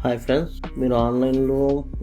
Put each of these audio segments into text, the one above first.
Hi friends, మీరు ఆన్లైన్లో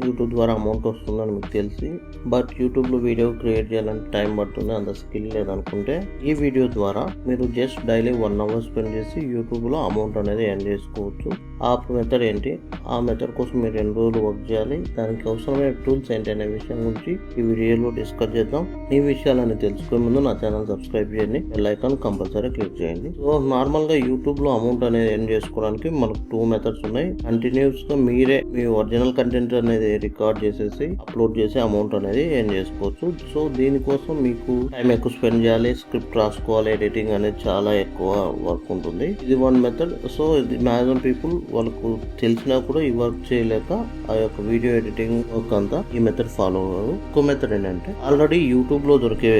YouTube ద్వారా అమౌంట్ వస్తుందని మీకు తెలిసి బట్ యూట్యూబ్లో వీడియో క్రియేట్ చేయాలంటే టైం పడుతుంది, అంత స్కిల్ లేదనుకుంటే ఈ వీడియో ద్వారా మీరు జస్ట్ డైలీ 1 అవర్ స్పెండ్ చేసి యూట్యూబ్లో అమౌంట్ అనేది ఎర్న్ చేసుకోవచ్చు. ఆ మెథడ్ ఏంటి, ఆ మెథడ్ కోసం మీరు ఎన్ని రోజులు వర్క్ చేయాలి, దానికి అవసరమైన టూల్స్ ఏంటి అనే విషయం గురించి ఈ వీడియోలో డిస్కస్ చేద్దాం. ఈ విషయాలని తెలుసుకునే ముందు నా ఛానల్ సబ్స్క్రైబ్ చేయండి, బెల్ ఐకాన్ కంపల్సరీ క్లిక్ చేయండి. సో నార్మల్గా యూట్యూబ్లో అమౌంట్ అనేది ఎర్న్ చేసుకోవడానికి మనకు 2 మెథడ్స్ ఉన్నాయి. కంటిన్యూస్ మీరే మీ ఒరిజినల్ కంటెంట్ అనేది రికార్డ్ చేసేసి అప్లోడ్ చేసి అమౌంట్ అనేది ఎర్న్ చేసుకోవచ్చు. సో దీనికోసం మీకు టైం ఎక్కువ స్పెండ్ చేయాలి, స్క్రిప్ట్ రాసుకోవాలి, ఎడిటింగ్ అనేది చాలా ఎక్కువ వర్క్ ఉంటుంది. ఇది 1 మెథడ్. సో ఇది మ్యాక్సిమం పీపుల్ వాళ్ళకు తెలిసినా కూడా ఈ వర్క్ చేయలేక ఆ యొక్క వీడియో ఎడిటింగ్ వర్క్ అంతా ఈ మెథడ్ ఫాలో అవ్వరు. ఇంకో మెథడ్ ఏంటంటే ఆల్రెడీ యూట్యూబ్ లో దొరికే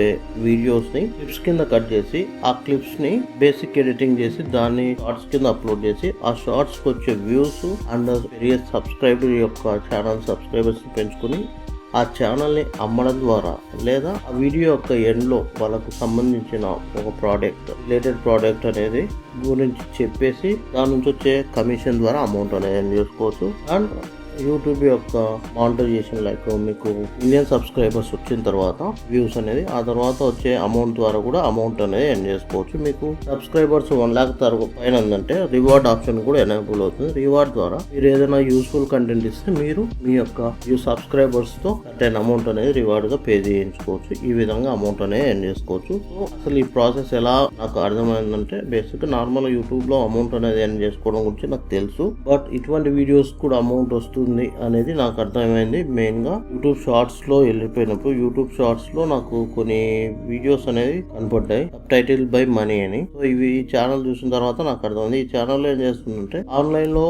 వీడియోస్ ని క్లిప్స్ కింద కట్ చేసి ఆ క్లిప్స్ ని బేసిక్ ఎడిటింగ్ చేసి దాన్ని షార్ట్స్ కింద అప్లోడ్ చేసి ఆ షార్ట్స్ కి వచ్చే వ్యూస్ అండ్ సబ్స్క్రైబర్ యొక్క ఛానల్ సబ్స్క్రైబర్స్ పెంచుకుని ఆ ఛానల్ని అమ్మడం ద్వారా లేదా ఆ వీడియో యొక్క ఎండ్లో వాళ్ళకు సంబంధించిన ఒక ప్రోడక్ట్ రిలేటెడ్ ప్రోడక్ట్ అనేది గురించి చెప్పేసి దాని నుంచి వచ్చే కమిషన్ ద్వారా అమౌంట్ అనేది ఎర్న్ చేసుకోవచ్చు. అండ్ యూట్యూబ్ యొక్క మానిటైజేషన్ లైక్ మీకు 1 మిలియన్ సబ్స్క్రైబర్స్ వచ్చిన తర్వాత వ్యూస్ అనేది ఆ తర్వాత వచ్చే అమౌంట్ ద్వారా కూడా అమౌంట్ అనేది ఎర్న్ చేసుకోవచ్చు. మీకు సబ్స్క్రైబర్స్ 1 lakh పైన ఉందంటే రివార్డ్ ఆప్షన్ కూడా ఎనేబుల్ అవుతుంది. రివార్డ్ ద్వారా మీరు ఏదైనా యూస్ఫుల్ కంటెంట్ ఇస్తే మీరు మీ యొక్క సబ్స్క్రైబర్స్ తో సర్టెన్ అమౌంట్ అనేది రివార్డ్ గా పే చేయించుకోవచ్చు. ఈ విధంగా అమౌంట్ అనేది ఎర్న్ చేసుకోవచ్చు. సో అసలు ఈ ప్రాసెస్ ఎలా నాకు అర్థమైందంటే బేసిక్ నార్మల్ యూట్యూబ్ లో అమౌంట్ అనేది ఎర్న్ చేసుకోవడం గురించి నాకు తెలుసు, బట్ ఇటువంటి వీడియోస్ కూడా అమౌంట్ వస్తుంది అనేది నాకు అర్థమైంది. మెయిన్ గా యూట్యూబ్ షార్ట్స్ లో వెళ్ళిపోయినప్పుడు యూట్యూబ్ షార్ట్స్ లో నాకు కొన్ని వీడియోస్ అనేవి కనపడ్డాయి, సబ్టైటిల్ బై మనీ అని. సో ఇవి ఈ ఛానల్ చూసిన తర్వాత నాకు అర్థమైంది. ఈ ఛానల్ ఏం చేస్తుందంటే ఆన్లైన్ లో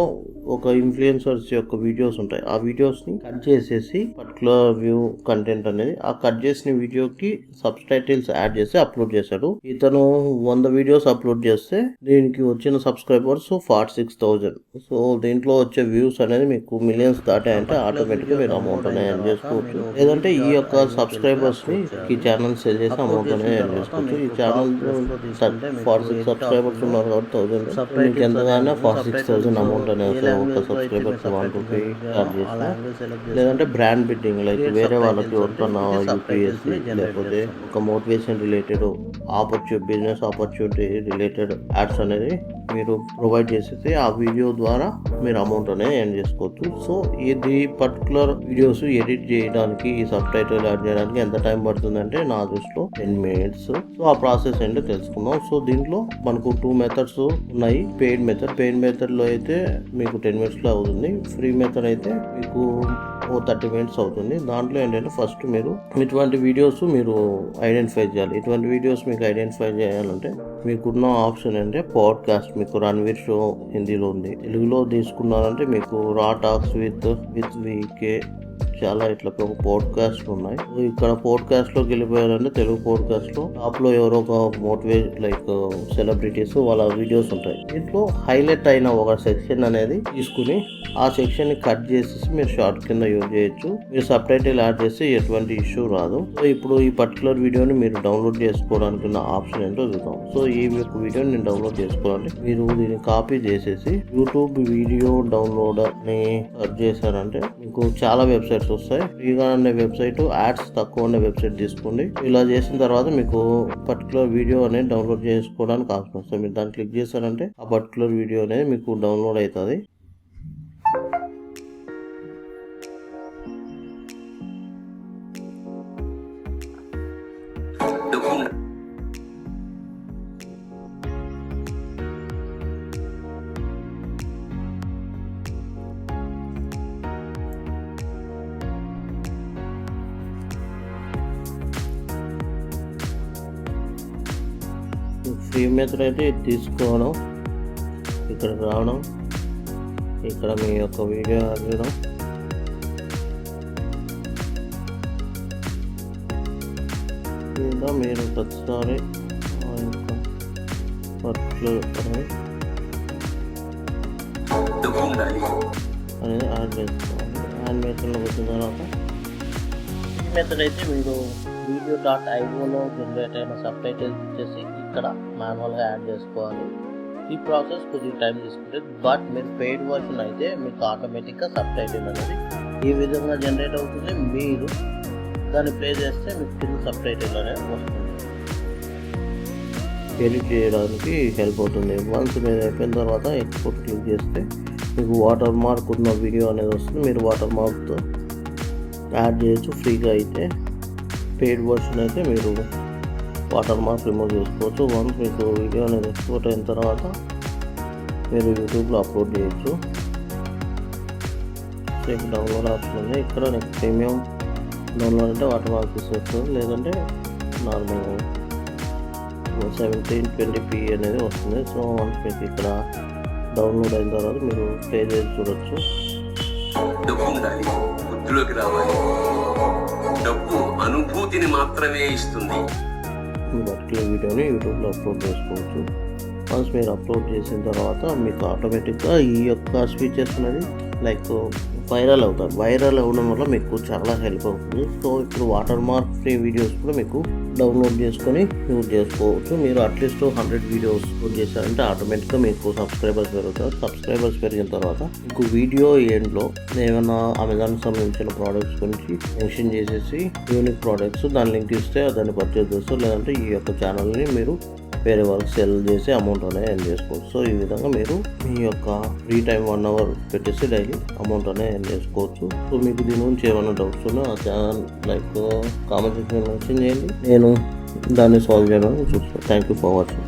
ఒక ఇన్ఫ్లుయెన్సర్స్ యొక్క వీడియోస్ ఉంటాయి, ఆ వీడియోస్ ని కట్ చేసేసి పర్టికులర్ వ్యూ కంటెంట్ అనేది ఆ కట్ చేసిన వీడియోకి సబ్టైటిల్స్ యాడ్ చేసి అప్లోడ్ చేశాడు. ఇతను 100 వీడియోస్ అప్లోడ్ చేస్తే దీనికి వచ్చిన సబ్స్క్రైబర్స్ 46,000. సో దీంట్లో వచ్చే వ్యూస్ అనేది మీకు మిలియన్స్ దాటాయంటే ఆటోమేటిక్ గా మీరు అమౌంట్ అనేది ఎర్న్ చేసుకోవచ్చు. లేదంటే ఈ యొక్క సబ్స్క్రైబర్స్ ని ఈ ఛానల్ సెల్ చేసి అమౌంట్ అనేది ఎర్న్ చేసుకోవచ్చు. ఈ ఛానల్ 46 సబ్స్క్రైబర్స్ ఉన్నారు కాబట్టి 1000 మీకు ఎంతగానో 46,000 అమౌంట్ అనేది ఒక సబ్స్క్రైబర్స్ 1 రూపీ చార్జ్ చేస్తా. లేదంటే బ్రాండ్ బిడ్డింగ్ లైక్ వేరే వాళ్ళకి ఎవరికన్నా యూపీఎస్సీ లేకపోతే ఒక motivation related business opportunity related ads అనేది మీరు ప్రొవైడ్ చేసేసి ఆ వీడియో ద్వారా మీరు అమౌంట్ అనేది ఎర్న్ చేసుకోవచ్చు. సో ఇది పర్టికులర్ వీడియోస్ ఎడిట్ చేయడానికి ఈ సబ్ టైటిల్ యాడ్ చేయడానికి ఎంత టైం పడుతుందంటే నా దృష్టిలో 10 minutes. సో ఆ ప్రాసెస్ ఏంటో తెలుసుకుందాం. సో దీంట్లో మనకు 2 మెథడ్స్ ఉన్నాయి. పెయిడ్ మెథడ్ లో అయితే మీకు 10 minutes లో అవుతుంది. ఫ్రీ మెథడ్ అయితే మీకు 30 minutes అవుతుంది. దాంట్లో ఏంటంటే ఫస్ట్ మీరు ఇటువంటి వీడియోస్ మీరు ఐడెంటిఫై చేయాలి. ఇటువంటి వీడియోస్ మీకు ఐడెంటిఫై చేయాలంటే మీకున్న ఆప్షన్ అంటే పాడ్కాస్ట్. మీకు రణవీర్ షో హిందీలో ఉంది, తెలుగులో తీసుకున్నారంటే మీకు రా టాక్స్ విత్ వీకే చాలా ఇట్లా ఒక పాడ్కాస్ట్ ఉన్నాయి. ఇక్కడ పాడ్కాస్ట్ లోకి వెళ్ళిపోయారంటే తెలుగు పాడ్కాస్ట్ లో టాప్ లో ఎవరో ఒక మోటివేట్ లైక్ సెలబ్రిటీస్ వాళ్ళ వీడియోస్ ఉంటాయి. దీంట్లో హైలైట్ అయిన ఒక సెక్షన్ అనేది తీసుకుని ఆ సెక్షన్ ని కట్ చేసేసి మీరు షార్ట్ కింద యూజ్ చేయొచ్చు. మీరు సబ్ టైటిల్ యాడ్ చేస్తే ఎటువంటి ఇష్యూ రాదు. సో ఇప్పుడు ఈ పర్టికులర్ వీడియోని మీరు డౌన్లోడ్ చేసుకోవడానికి ఉన్న ఆప్షన్ ఏంటో చూద్దాం. సో ఈ వీడియోని నేను డౌన్లోడ్ చేసుకోవాలంటే మీరు దీన్ని కాపీ చేసేసి యూట్యూబ్ వీడియో డౌన్లోడర్ ని సెర్చ్ చేశారంటే మీకు చాలా వెబ్సైట్స్ వస్తాయి. ఫ్రీగా ఉండే వెబ్సైట్, యాడ్స్ తక్కువ ఉండే వెబ్సైట్ తీసుకోండి. ఇలా చేసిన తర్వాత మీకు పర్టికులర్ వీడియో అనేది డౌన్లోడ్ చేసుకోవడానికి ఆప్షన్ వస్తుంది. మీరు దాన్ని క్లిక్ చేశారంటే ఆ పర్టికులర్ వీడియో అనేది మీకు డౌన్లోడ్ అవుతుంది. ఫ్రీ మెథడ్ అయితే తీసుకోవడం, ఇక్కడ రావడం, ఇక్కడ మీ యొక్క వీడియో ఆడడం, మీరు ప్రతిసారి అనేది యాడ్ చేసుకోవాలి. యానిమేషన్లోకి వచ్చిన తర్వాత ఈ మెథడ్ అయితే మీరు video.ioలో జనరేట్ అయిన సబ్ టైటిల్స్ వచ్చేసి ఇక్కడ మాన్యువల్గా యాడ్ చేసుకోవాలి. ఈ ప్రాసెస్ కొద్దిగా టైం తీసుకుంటుంది. బట్ మీరు పెయిడ్ వర్షన్ అయితే మీకు ఆటోమేటిక్గా సబ్ టైటిల్ అనేది ఈ విధంగా జనరేట్ అవుతుంది. మీరు దాన్ని ప్లే చేస్తే మీకు కింద సబ్ టైటిల్ అనేది వస్తుంది. ఎడిట్ చేయడానికి హెల్ప్ అవుతుంది. వన్స్ మీరు అయిపోయిన తర్వాత ఎక్స్పోర్ట్ క్లిక్ చేస్తే మీకు వాటర్ మార్క్ ఉన్న వీడియో అనేది వస్తుంది. మీరు వాటర్ మార్క్తో యాడ్ చేయొచ్చు ఫ్రీగా. అయితే పెయిడ్ వర్షన్ అయితే మీరు వాటర్ మార్క్ రిమూవ్ చేసుకోవచ్చు. వన్స్ మీకు వీడియో అనేది ఎక్స్పోర్ట్ అయిన తర్వాత మీరు యూట్యూబ్లో అప్లోడ్ చేయొచ్చు. సో ఇక్కడ డౌన్లోడ్ ఆప్షన్ ఉంది. ఇక్కడ నెక్స్ట్ ప్రీమియం డౌన్లోడ్ అంటే వాటర్ మార్క్ వస్తుంది, లేదంటే నార్మల్ 1720p అనేది వస్తుంది. సో వన్స్ మీకు ఇక్కడ డౌన్లోడ్ అయిన తర్వాత మీరు ప్లే చేసి చూడొచ్చు. డబ్బు ఉండాలి, బుద్ధిలోకి రావాలి. డబ్బు అనుభూతిని మాత్రమే ఇస్తుంది. బట్టి వీడియోని యూట్యూబ్లో అప్లోడ్ చేసుకోవచ్చు. వన్స్ మీరు అప్లోడ్ చేసిన తర్వాత మీకు ఆటోమేటిక్గా ఈ యొక్క ఫీచర్స్ అనేది లైక్ వైరల్ అవుతాయి. వైరల్ అవ్వడం వల్ల మీకు చాలా హెల్ప్ అవుతుంది. సో ఇప్పుడు వాటర్ మార్క్ ఫ్రీ వీడియోస్ కూడా మీకు డౌన్లోడ్ చేసుకొని యూజ్ చేసుకోవచ్చు. మీరు అట్లీస్ట్ 100 వీడియోస్ అప్లోడ్ చేశారంటే ఆటోమేటిక్గా మీకు సబ్స్క్రైబర్స్ పెరుగుతారు. సబ్స్క్రైబర్స్ పెరిగిన తర్వాత మీకు వీడియో ఎండ్లో ఏమైనా అమెజాన్కి సంబంధించిన ప్రోడక్ట్స్ గురించి మెన్షన్ చేసేసి యూనిక్ ప్రోడక్ట్స్ దాని లింక్ ఇస్తే దాన్ని పర్చేజ్ చేస్తారు. లేదంటే ఈ యొక్క ఛానల్ని మీరు వేరే వాళ్ళకి సెల్ చేసి అమౌంట్ అనేది ఎర్న్ చేసుకోవచ్చు. సో ఈ విధంగా మీరు మీ యొక్క ఫ్రీ టైం 1 అవర్ పెట్టేసి డైలీ అమౌంట్ అనేది ఎర్న్ చేసుకోవచ్చు. సో మీకు దీని గురించి ఏమైనా డౌట్స్ ఉన్నా ఆ ఛానల్ లైక్ కామెంట్ సెక్షన్లో మెన్షన్ చేయండి. నేను దాన్ని సాల్వ్ చేయడానికి చూస్తాను. Thank you for watching.